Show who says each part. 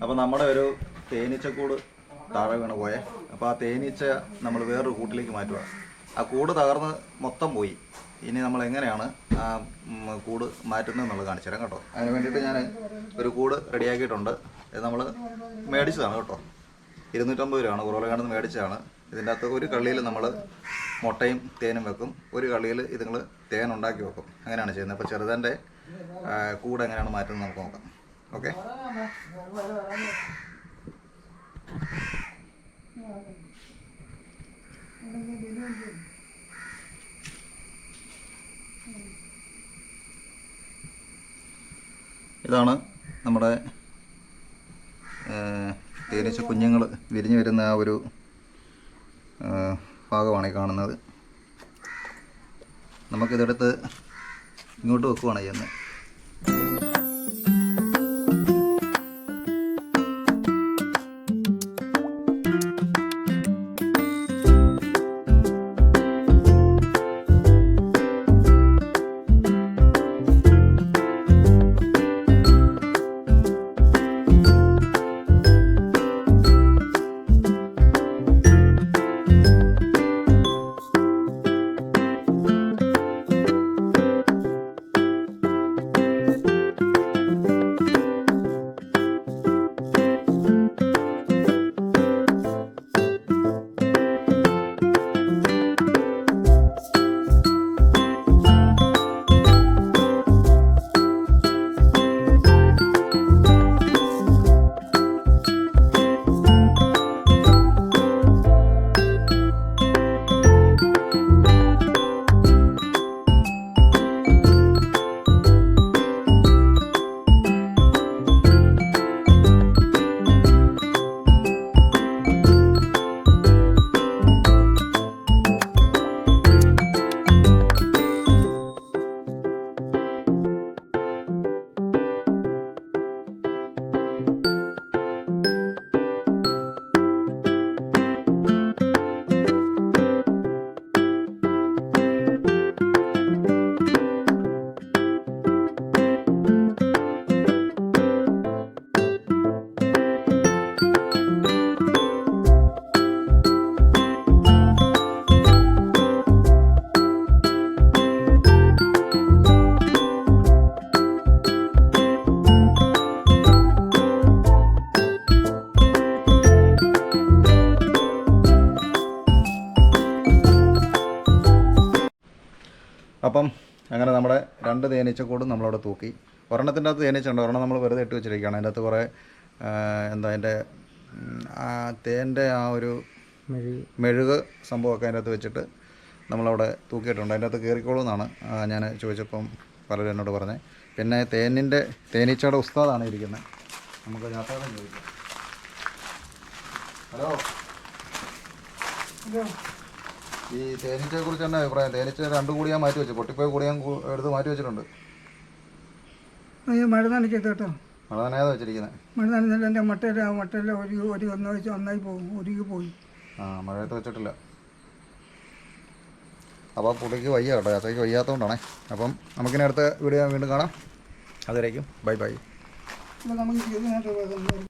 Speaker 1: അപ്പോൾ നമ്മുടെ ഒരു തേനീച്ചക്കൂട് താഴെ വീണ് പോയേ. അപ്പോൾ ആ തേനീച്ച നമ്മൾ വേറൊരു കൂട്ടിലേക്ക് മാറ്റുക. ആ കൂട് തകർന്ന് മൊത്തം പോയി. ഇനി നമ്മൾ എങ്ങനെയാണ് ആ കൂട് മാറ്റുന്നത് എന്നുള്ളത് കാണിച്ചു തരാം കേട്ടോ. അതിന് വേണ്ടിയിട്ട് ഞാൻ ഒരു കൂട് റെഡിയാക്കിയിട്ടുണ്ട്. ഇത് നമ്മൾ മേടിച്ചതാണ് കേട്ടോ. 250 രൂപയാണ് ഉറവലങ്ങാട് നിന്ന് മേടിച്ചതാണ്. ഇതിൻ്റെ അകത്ത് ഒരു കള്ളിയിൽ നമ്മൾ മുട്ടയും തേനും വെക്കും, ഒരു കള്ളിയിൽ ഇതുങ്ങൾ തേൻ ഉണ്ടാക്കി വെക്കും. അങ്ങനെയാണ് ചെയ്യുന്നത്. അപ്പോൾ ചെറുതൻ്റെ കൂട് എങ്ങനെയാണ് മാറ്റുന്നത് നമുക്ക് നോക്കാം. ഓക്കെ, ഇതാണ് നമ്മുടെ തേനീച്ച കുഞ്ഞുങ്ങൾ വിരിഞ്ഞു വരുന്ന ആ ഒരു ഭാഗമാണ് ഈ കാണുന്നത്. നമുക്കിതെടുത്ത് ഇങ്ങോട്ട് വെക്കുകയാണ് ചെയ്യുന്നത്. അപ്പം അങ്ങനെ നമ്മുടെ 2 തേനീച്ചക്കൂടും നമ്മളവിടെ തൂക്കി. ഒരെണ്ണത്തിൻ്റെ അകത്ത് തേനീച്ചുണ്ട്, ഒരെണ്ണം നമ്മൾ വെറുതെ ഇട്ട് വെച്ചിരിക്കുകയാണ്. അതിൻ്റെ അകത്ത് കുറേ അതിൻ്റെ തേൻ്റെ ആ ഒരു മെഴുക് സംഭവമൊക്കെ അതിൻ്റെ അകത്ത് വെച്ചിട്ട് നമ്മളവിടെ തൂക്കിയിട്ടുണ്ട്. അതിൻ്റെ അകത്ത് കയറിക്കോളൂന്നാണ് ഞാൻ ചോദിച്ചപ്പം പലരും എന്നോട് പറഞ്ഞത്. പിന്നെ തേനീച്ചയുടെ ഉസ്താദാണ് ഇരിക്കുന്നത്. നമുക്ക് യാത്രകളും ചോദിക്കാം. ഹലോ, ഈ തേനീച്ചയെ കുറിച്ച് തന്നെ അഭിപ്രായം? തേനീച്ച 2 കൂടി ഞാൻ മാറ്റി വെച്ചു, പൊട്ടിപ്പോയ കൂടി ഞാൻ എടുത്ത് മാറ്റി വെച്ചിട്ടുണ്ട്.
Speaker 2: മഴ നനയ്ക്കത്ത് കേട്ടോ.
Speaker 1: മഴ നനയാതെ വെച്ചിരിക്കുന്നത്.
Speaker 2: മഴ നനഞ്ഞാൽ എൻ്റെ മുട്ടയിൽ ഒന്നായി പോകും, ഒരുങ്ങി പോയി.
Speaker 1: മഴയത്ത് വെച്ചിട്ടില്ല. അപ്പോൾ പുള്ളിക്ക് വയ്യ കേട്ടോ, യാത്രയ്ക്ക് വയ്യാത്തതുകൊണ്ടാണേ. അപ്പം നമുക്കിനി അടുത്ത വീഡിയോ വീണ്ടും കാണാം. അതുവരേക്കും ബൈ ബൈ.
Speaker 2: നമുക്ക്